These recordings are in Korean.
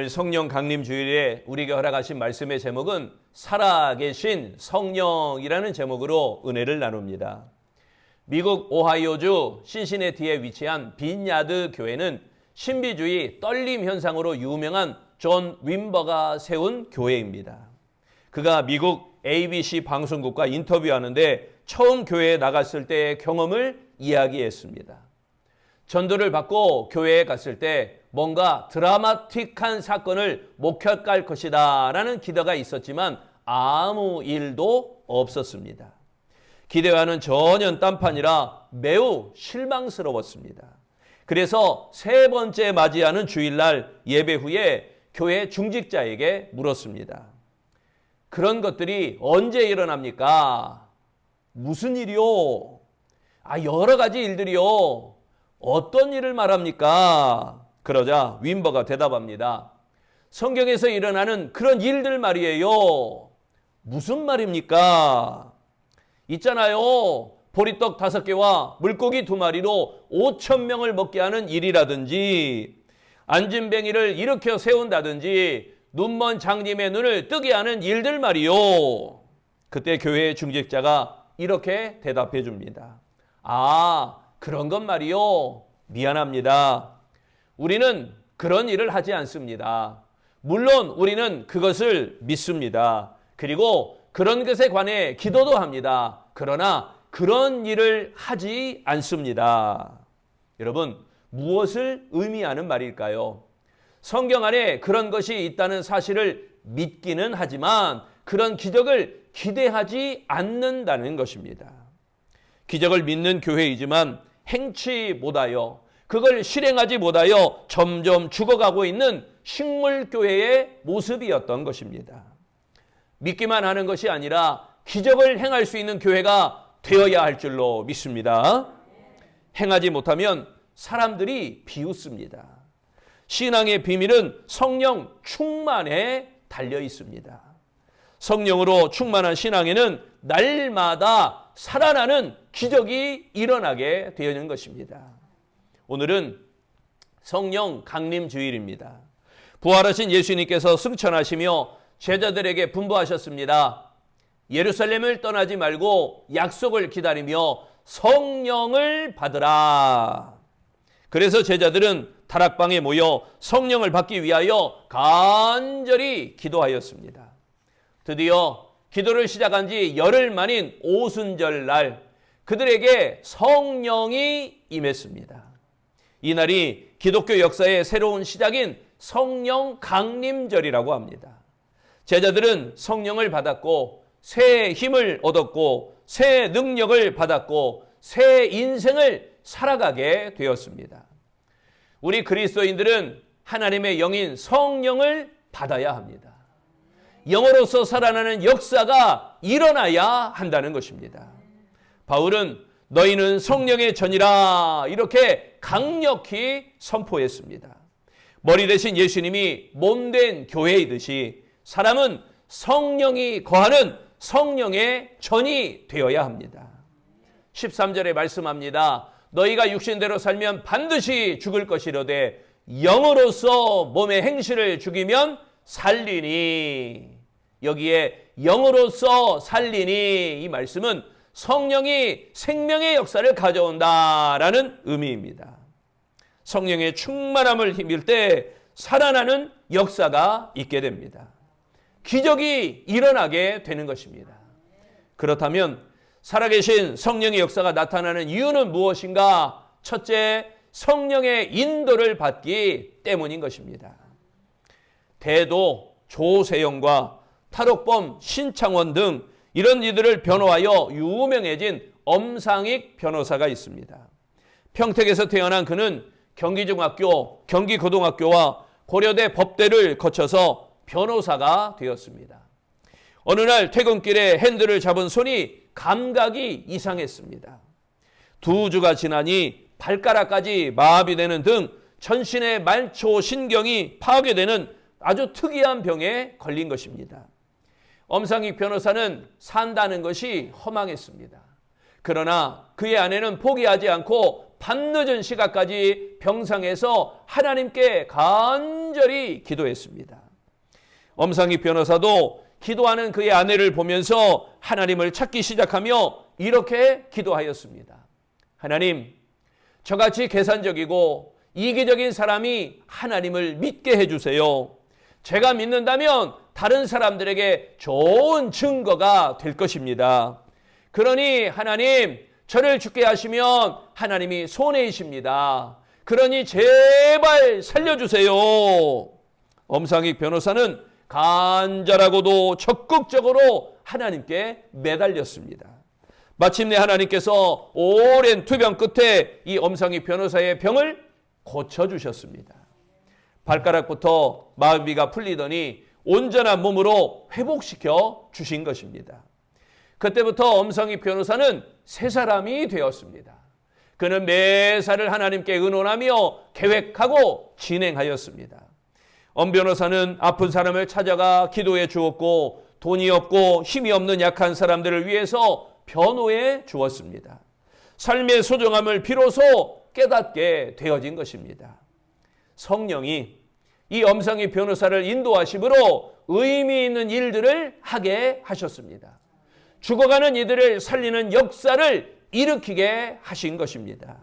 오늘 성령 강림 주일에 우리에게 허락하신 말씀의 제목은 살아계신 성령이라는 제목으로 은혜를 나눕니다. 미국 오하이오주 신시내티에 위치한 빈야드 교회는 신비주의 떨림 현상으로 유명한 존 윈버가 세운 교회입니다. 그가 미국 ABC 방송국과 인터뷰하는데 처음 교회에 나갔을 때의 경험을 이야기했습니다. 전도를 받고 교회에 갔을 때 뭔가 드라마틱한 사건을 목격할 것이다 라는 기대가 있었지만 아무 일도 없었습니다. 기대와는 전혀 딴판이라 매우 실망스러웠습니다. 그래서 세 번째 맞이하는 주일날 예배 후에 교회 중직자에게 물었습니다. 그런 것들이 언제 일어납니까? 무슨 일이요? 여러 가지 일들이요. 어떤 일을 말합니까? 그러자 윈버가 대답합니다. 성경에서 일어나는 그런 일들 말이에요. 무슨 말입니까? 있잖아요. 보리떡 5개와 물고기 2마리로 5,000명을 먹게 하는 일이라든지, 안진뱅이를 일으켜 세운다든지, 눈먼 장님의 눈을 뜨게 하는 일들 말이요. 그때 교회의 중직자가 이렇게 대답해 줍니다. 그런 것 말이요. 미안합니다. 우리는 그런 일을 하지 않습니다. 물론 우리는 그것을 믿습니다. 그리고 그런 것에 관해 기도도 합니다. 그러나 그런 일을 하지 않습니다. 여러분, 무엇을 의미하는 말일까요? 성경 안에 그런 것이 있다는 사실을 믿기는 하지만 그런 기적을 기대하지 않는다는 것입니다. 기적을 믿는 교회이지만 행치 못하여 그걸 실행하지 못하여 점점 죽어가고 있는 식물교회의 모습이었던 것입니다. 믿기만 하는 것이 아니라 기적을 행할 수 있는 교회가 되어야 할 줄로 믿습니다. 행하지 못하면 사람들이 비웃습니다. 신앙의 비밀은 성령 충만에 달려 있습니다. 성령으로 충만한 신앙에는 날마다 살아나는 기적이 일어나게 되는 것입니다. 오늘은 성령 강림 주일입니다. 부활하신 예수님께서 승천하시며 제자들에게 분부하셨습니다. 예루살렘을 떠나지 말고 약속을 기다리며 성령을 받으라. 그래서 제자들은 다락방에 모여 성령을 받기 위하여 간절히 기도하였습니다. 드디어 기도를 시작한 지 열흘 만인 오순절 날 그들에게 성령이 임했습니다. 이날이 기독교 역사의 새로운 시작인 성령 강림절이라고 합니다. 제자들은 성령을 받았고 새 힘을 얻었고 새 능력을 받았고 새 인생을 살아가게 되었습니다. 우리 그리스도인들은 하나님의 영인 성령을 받아야 합니다. 영으로서 살아나는 역사가 일어나야 한다는 것입니다. 바울은 너희는 성령의 전이라 이렇게 강력히 선포했습니다. 머리 대신 예수님이 몸된 교회이듯이 사람은 성령이 거하는 성령의 전이 되어야 합니다. 13절에 말씀합니다. 너희가 육신대로 살면 반드시 죽을 것이로되 영으로서 몸의 행실을 죽이면 살리니. 여기에 영으로서 살리니 이 말씀은 성령이 생명의 역사를 가져온다라는 의미입니다. 성령의 충만함을 힘입을 때 살아나는 역사가 있게 됩니다. 기적이 일어나게 되는 것입니다. 그렇다면 살아계신 성령의 역사가 나타나는 이유는 무엇인가? 첫째, 성령의 인도를 받기 때문인 것입니다. 대도, 조세영과 탈옥범, 신창원 등 이런 이들을 변호하여 유명해진 엄상익 변호사가 있습니다. 평택에서 태어난 그는 경기중학교, 경기고등학교와 고려대 법대를 거쳐서 변호사가 되었습니다. 어느 날 퇴근길에 핸들을 잡은 손이 감각이 이상했습니다. 2주가 지나니 발가락까지 마비되는 등 전신의 말초 신경이 파괴되는 아주 특이한 병에 걸린 것입니다. 엄상익 변호사는 산다는 것이 허망했습니다. 그러나 그의 아내는 포기하지 않고 밤늦은 시각까지 병상에서 하나님께 간절히 기도했습니다. 엄상희 변호사도 기도하는 그의 아내를 보면서 하나님을 찾기 시작하며 이렇게 기도하였습니다. 하나님, 저같이 계산적이고 이기적인 사람이 하나님을 믿게 해주세요. 제가 믿는다면 다른 사람들에게 좋은 증거가 될 것입니다. 그러니 하나님, 저를 죽게 하시면 하나님이 손해이십니다. 그러니 제발 살려주세요. 엄상익 변호사는 간절하고도 적극적으로 하나님께 매달렸습니다. 마침내 하나님께서 오랜 투병 끝에 이 엄상익 변호사의 병을 고쳐주셨습니다. 발가락부터 마비가 풀리더니 온전한 몸으로 회복시켜 주신 것입니다. 그때부터 엄상익 변호사는 새 사람이 되었습니다. 그는 매사를 하나님께 의논하며 계획하고 진행하였습니다. 엄 변호사는 아픈 사람을 찾아가 기도해 주었고 돈이 없고 힘이 없는 약한 사람들을 위해서 변호해 주었습니다. 삶의 소중함을 비로소 깨닫게 되어진 것입니다. 성령이 이 엄상익 변호사를 인도하심으로 의미 있는 일들을 하게 하셨습니다. 죽어가는 이들을 살리는 역사를 일으키게 하신 것입니다.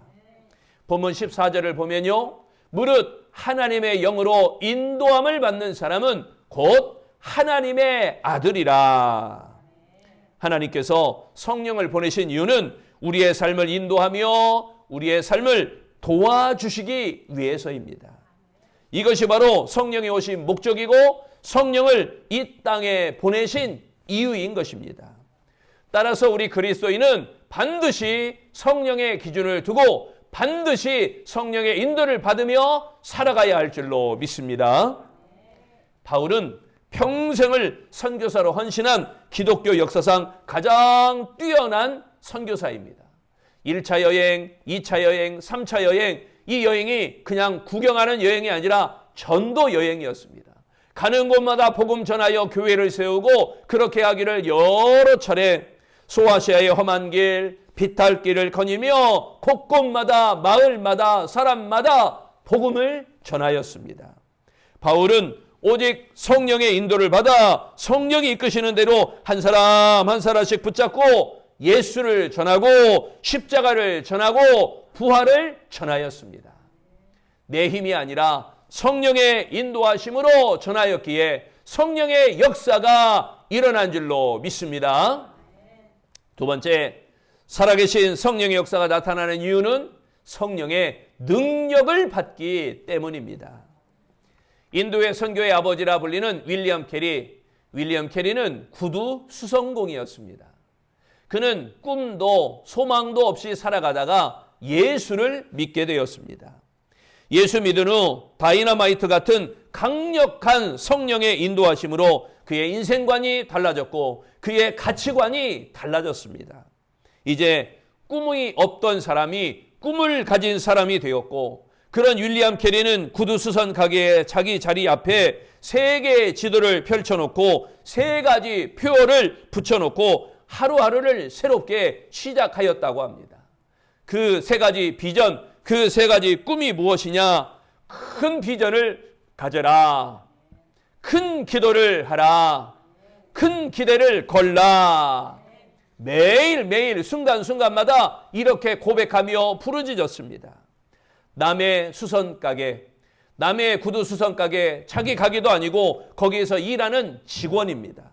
본문 14절을 보면요. 무릇 하나님의 영으로 인도함을 받는 사람은 곧 하나님의 아들이라. 하나님께서 성령을 보내신 이유는 우리의 삶을 인도하며 우리의 삶을 도와주시기 위해서입니다. 이것이 바로 성령이 오신 목적이고 성령을 이 땅에 보내신 이유인 것입니다. 따라서 우리 그리스도인은 반드시 성령의 기준을 두고 반드시 성령의 인도를 받으며 살아가야 할 줄로 믿습니다. 바울은 평생을 선교사로 헌신한 기독교 역사상 가장 뛰어난 선교사입니다. 1차 여행, 2차 여행, 3차 여행, 이 여행이 그냥 구경하는 여행이 아니라 전도 여행이었습니다. 가는 곳마다 복음 전하여 교회를 세우고 그렇게 하기를 여러 차례 소아시아의 험한 길, 비탈길을 거니며 곳곳마다 마을마다 사람마다 복음을 전하였습니다. 바울은 오직 성령의 인도를 받아 성령이 이끄시는 대로 한 사람 한 사람씩 붙잡고 예수를 전하고 십자가를 전하고 부활을 전하였습니다. 내 힘이 아니라 성령의 인도하심으로 전하였기에 성령의 역사가 일어난 줄로 믿습니다. 두 번째, 살아계신 성령의 역사가 나타나는 이유는 성령의 능력을 받기 때문입니다. 인도의 선교의 아버지라 불리는 윌리엄 캐리. 윌리엄 캐리는 구두 수성공이었습니다. 그는 꿈도 소망도 없이 살아가다가 예수를 믿게 되었습니다. 예수 믿은 후 다이너마이트 같은 강력한 성령의 인도하심으로 그의 인생관이 달라졌고 그의 가치관이 달라졌습니다. 이제 꿈이 없던 사람이 꿈을 가진 사람이 되었고 그런 윌리엄 캐리는 구두수선 가게의 자기 자리 앞에 3개의 지도를 펼쳐놓고 3가지 표어를 붙여놓고 하루하루를 새롭게 시작하였다고 합니다. 그 3가지 비전, 그 3가지 꿈이 무엇이냐? 큰 비전을 가져라. 큰 기도를 하라. 큰 기대를 걸라. 매일매일 순간순간마다 이렇게 고백하며 부르짖었습니다. 남의 수선가게, 남의 구두 수선가게 자기 가게도 아니고 거기에서 일하는 직원입니다.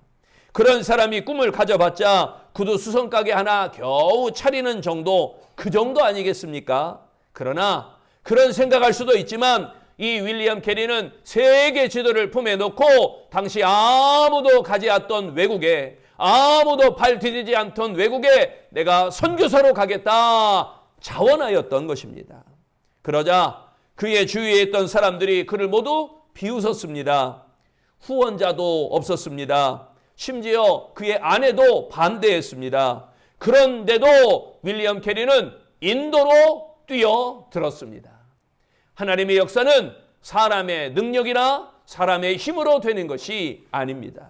그런 사람이 꿈을 가져봤자 구두 수선가게 하나 겨우 차리는 정도, 그 정도 아니겠습니까? 그러나 그런 생각할 수도 있지만 이 윌리엄 캐리는 세계 지도를 품에 놓고 당시 아무도 가지 않던 외국에, 아무도 발 디디지 않던 외국에 내가 선교사로 가겠다 자원하였던 것입니다. 그러자 그의 주위에 있던 사람들이 그를 모두 비웃었습니다. 후원자도 없었습니다. 심지어 그의 아내도 반대했습니다. 그런데도 윌리엄 캐리는 인도로 뛰어들었습니다. 하나님의 역사는 사람의 능력이나 사람의 힘으로 되는 것이 아닙니다.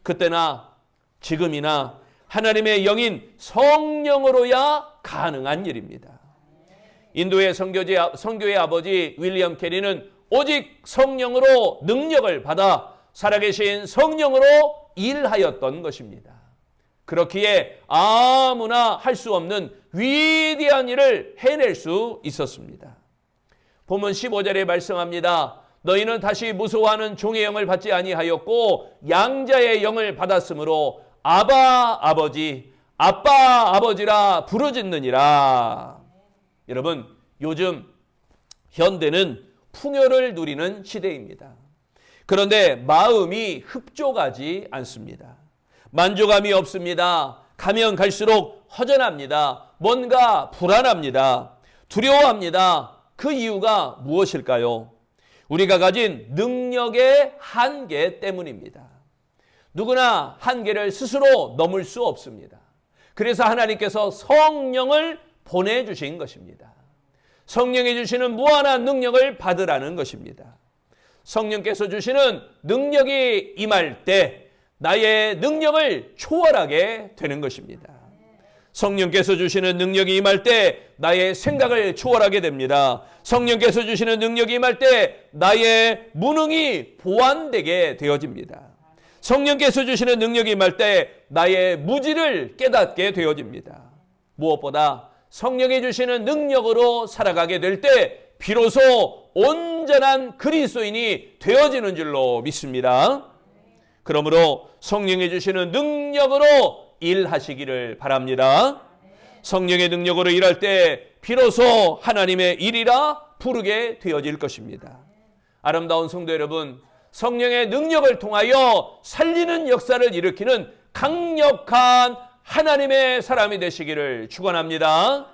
그때나 지금이나 하나님의 영인 성령으로야 가능한 일입니다. 인도의 선교의 아버지 윌리엄 캐리는 오직 성령으로 능력을 받아 살아계신 성령으로 일하였던 것입니다. 그렇기에 아무나 할 수 없는 위대한 일을 해낼 수 있었습니다. 본문 15절에 말씀합니다. 너희는 다시 무서워하는 종의 영을 받지 아니하였고 양자의 영을 받았으므로 아바 아버지, 아빠 아버지라 부르짖느니라. 여러분, 요즘 현대는 풍요를 누리는 시대입니다. 그런데 마음이 흡족하지 않습니다. 만족감이 없습니다. 가면 갈수록 허전합니다. 뭔가 불안합니다. 두려워합니다. 그 이유가 무엇일까요? 우리가 가진 능력의 한계 때문입니다. 누구나 한계를 스스로 넘을 수 없습니다. 그래서 하나님께서 성령을 보내주신 것입니다. 성령이 주시는 무한한 능력을 받으라는 것입니다. 성령께서 주시는 능력이 임할 때 나의 능력을 초월하게 되는 것입니다. 성령께서 주시는 능력이 임할 때 나의 생각을 초월하게 됩니다. 성령께서 주시는 능력이 임할 때 나의 무능이 보완되게 되어집니다. 성령께서 주시는 능력이 임할 때 나의 무지를 깨닫게 되어집니다. 무엇보다 성령이 주시는 능력으로 살아가게 될 때 비로소 온전한 그리스도인이 되어지는 줄로 믿습니다. 그러므로 성령이 주시는 능력으로 일하시기를 바랍니다. 성령의 능력으로 일할 때 비로소 하나님의 일이라 부르게 되어질 것입니다. 아름다운 성도 여러분, 성령의 능력을 통하여 살리는 역사를 일으키는 강력한 하나님의 사람이 되시기를 축원합니다.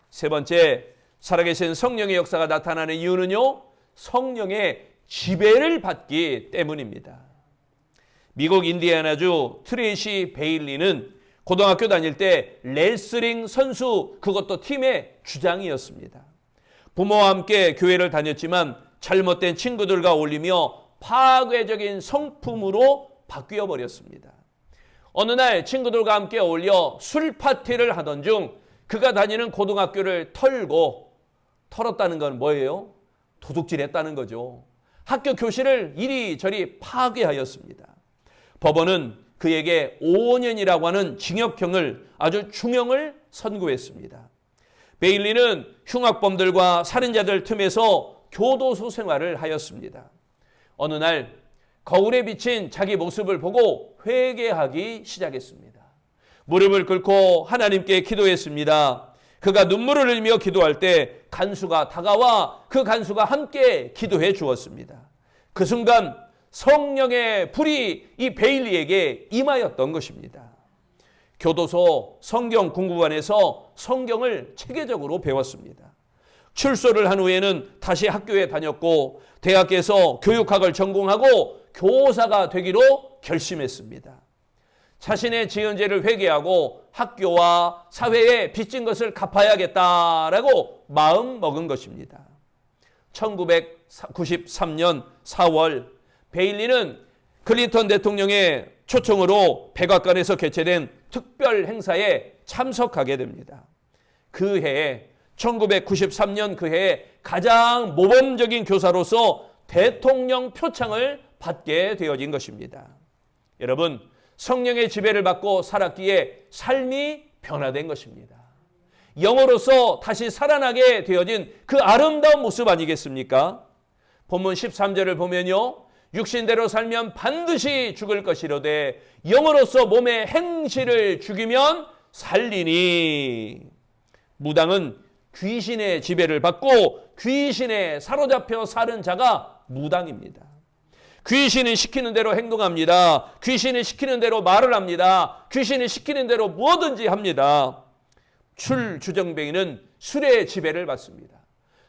세 번째, 살아계신 성령의 역사가 나타나는 이유는요, 성령의 지배를 받기 때문입니다. 미국 인디애나주 트레이시 베일리는 고등학교 다닐 때 레슬링 선수, 그것도 팀의 주장이었습니다. 부모와 함께 교회를 다녔지만 잘못된 친구들과 어울리며 파괴적인 성품으로 바뀌어 버렸습니다. 어느 날 친구들과 함께 어울려 술 파티를 하던 중 그가 다니는 고등학교를 털었다는 건 뭐예요? 도둑질했다는 거죠. 학교 교실을 이리저리 파괴하였습니다. 법원은 그에게 5년이라고 하는 징역형을, 아주 중형을 선고했습니다. 베일리는 흉악범들과 살인자들 틈에서 교도소 생활을 하였습니다. 어느 날 거울에 비친 자기 모습을 보고 회개하기 시작했습니다. 무릎을 꿇고 하나님께 기도했습니다. 그가 눈물을 흘리며 기도할 때 간수가 다가와 그 간수가 함께 기도해 주었습니다. 그 순간 성령의 불이 이 베일리에게 임하였던 것입니다. 교도소 성경 공부반에서 성경을 체계적으로 배웠습니다. 출소를 한 후에는 다시 학교에 다녔고 대학에서 교육학을 전공하고 교사가 되기로 결심했습니다. 자신의 지은 죄를 회개하고 학교와 사회에 빚진 것을 갚아야겠다라고 마음 먹은 것입니다. 1993년 4월 베일리는 클린턴 대통령의 초청으로 백악관에서 개최된 특별 행사에 참석하게 됩니다. 그 해에 1993년 그 해에 가장 모범적인 교사로서 대통령 표창을 받게 되어진 것입니다. 여러분, 성령의 지배를 받고 살았기에 삶이 변화된 것입니다. 영으로서 다시 살아나게 되어진 그 아름다운 모습 아니겠습니까? 본문 13절을 보면요, 육신대로 살면 반드시 죽을 것이로되 영으로서 몸의 행실을 죽이면 살리니. 무당은 귀신의 지배를 받고 귀신에 사로잡혀 사는 자가 무당입니다. 귀신이 시키는 대로 행동합니다. 귀신이 시키는 대로 말을 합니다. 귀신이 시키는 대로 뭐든지 합니다. 출주정뱅이는 술의 지배를 받습니다.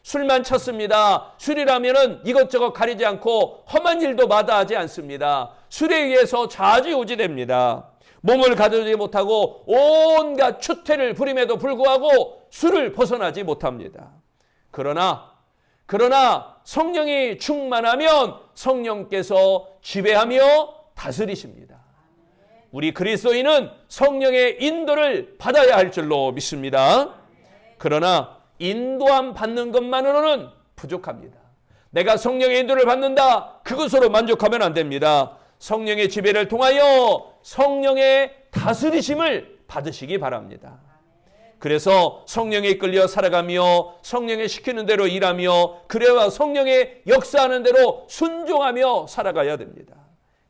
술만 찾습니다. 술이라면은 이것저것 가리지 않고 험한 일도 마다하지 않습니다. 술에 의해서 좌지우지됩니다. 몸을 가두지 못하고 온갖 추태를 부림에도 불구하고 술을 벗어나지 못합니다. 그러나 성령이 충만하면 성령께서 지배하며 다스리십니다. 우리 그리스도인은 성령의 인도를 받아야 할 줄로 믿습니다. 그러나 인도함 받는 것만으로는 부족합니다. 내가 성령의 인도를 받는다, 그것으로 만족하면 안 됩니다. 성령의 지배를 통하여 성령의 다스리심을 받으시기 바랍니다. 그래서 성령에 이끌려 살아가며 성령의 시키는 대로 일하며 그래야 성령의 역사하는 대로 순종하며 살아가야 됩니다.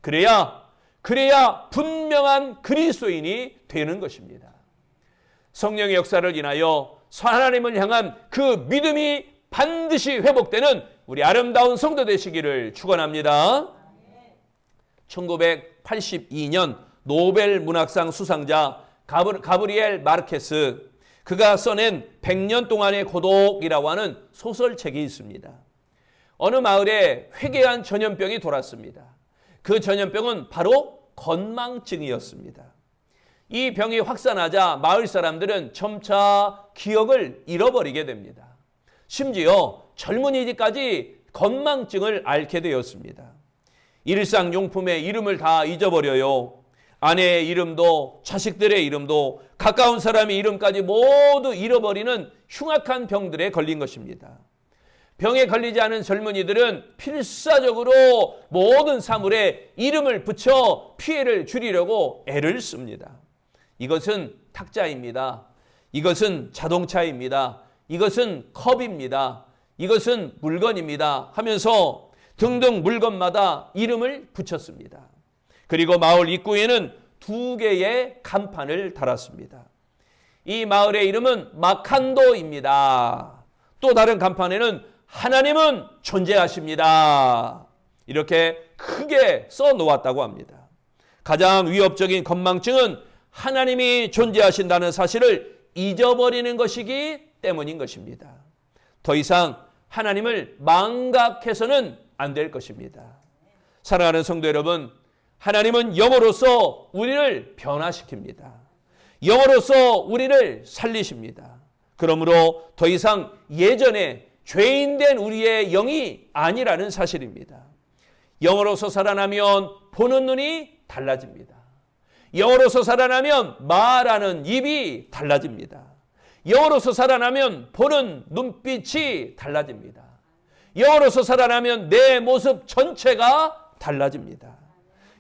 그래야 분명한 그리스도인이 되는 것입니다. 성령의 역사를 인하여 하나님을 향한 그 믿음이 반드시 회복되는 우리 아름다운 성도 되시기를 축원합니다. 1982년 노벨 문학상 수상자 가브리엘 마르케스, 그가 써낸 100년 동안의 고독이라고 하는 소설책이 있습니다. 어느 마을에 회개한 전염병이 돌았습니다. 그 전염병은 바로 건망증이었습니다. 이 병이 확산하자 마을 사람들은 점차 기억을 잃어버리게 됩니다. 심지어 젊은이들까지 건망증을 앓게 되었습니다. 일상용품의 이름을 다 잊어버려요. 아내의 이름도 자식들의 이름도 가까운 사람의 이름까지 모두 잃어버리는 흉악한 병들에 걸린 것입니다. 병에 걸리지 않은 젊은이들은 필사적으로 모든 사물에 이름을 붙여 피해를 줄이려고 애를 씁니다. 이것은 탁자입니다. 이것은 자동차입니다. 이것은 컵입니다. 이것은 물건입니다 하면서 등등 물건마다 이름을 붙였습니다. 그리고 마을 입구에는 2개의 간판을 달았습니다. 이 마을의 이름은 마칸도입니다. 또 다른 간판에는 하나님은 존재하십니다. 이렇게 크게 써놓았다고 합니다. 가장 위협적인 건망증은 하나님이 존재하신다는 사실을 잊어버리는 것이기 때문인 것입니다. 더 이상 하나님을 망각해서는 안 될 것입니다. 사랑하는 성도 여러분, 하나님은 영으로서 우리를 변화시킵니다. 영으로서 우리를 살리십니다. 그러므로 더 이상 예전에 죄인된 우리의 영이 아니라는 사실입니다. 영으로서 살아나면 보는 눈이 달라집니다. 영으로서 살아나면 말하는 입이 달라집니다. 영으로서 살아나면 보는 눈빛이 달라집니다. 영으로서 살아나면 내 모습 전체가 달라집니다.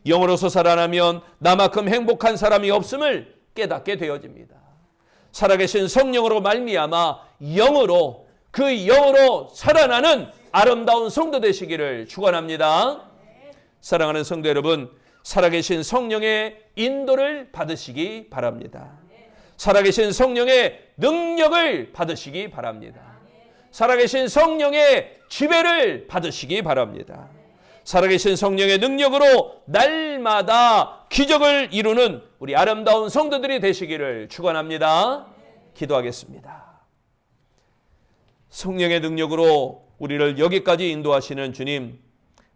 영으로서 살아나면 나만큼 행복한 사람이 없음을 깨닫게 되어집니다. 살아계신 성령으로 말미암아 그 영으로 살아나는 아름다운 성도 되시기를 축원합니다. 사랑하는 성도 여러분, 살아계신 성령의 인도를 받으시기 바랍니다. 살아계신 성령의 능력을 받으시기 바랍니다. 살아계신 성령의 지배를 받으시기 바랍니다. 살아계신 성령의 능력으로 날마다 기적을 이루는 우리 아름다운 성도들이 되시기를 축원합니다. 기도하겠습니다. 성령의 능력으로 우리를 여기까지 인도하시는 주님,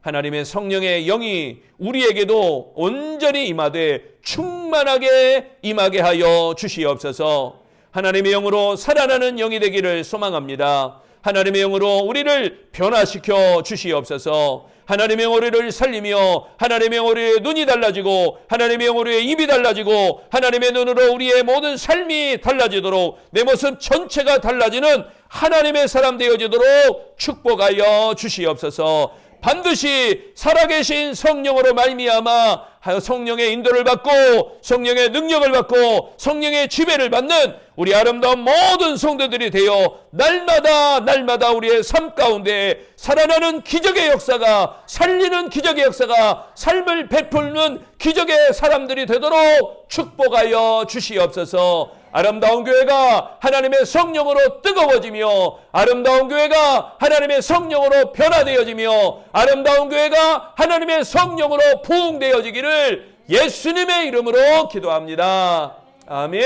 하나님의 성령의 영이 우리에게도 온전히 임하되 충만하게 임하게 하여 주시옵소서. 하나님의 영으로 살아나는 영이 되기를 소망합니다. 하나님의 영으로 우리를 변화시켜 주시옵소서. 하나님의 영으로 우리를 살리며 하나님의 영으로 우리의 눈이 달라지고 하나님의 영으로 우리의 입이 달라지고 하나님의 눈으로 우리의 모든 삶이 달라지도록 내 모습 전체가 달라지는 하나님의 사람 되어지도록 축복하여 주시옵소서. 반드시 살아계신 성령으로 말미암아 성령의 인도를 받고 성령의 능력을 받고 성령의 지배를 받는 우리 아름다운 모든 성도들이 되어 날마다 우리의 삶 가운데 살아나는 기적의 역사가, 살리는 기적의 역사가, 삶을 베푸는 기적의 사람들이 되도록 축복하여 주시옵소서. 아름다운 교회가 하나님의 성령으로 뜨거워지며 아름다운 교회가 하나님의 성령으로 변화되어지며 아름다운 교회가 하나님의 성령으로 부흥되어지기를 예수님의 이름으로 기도합니다. 아멘.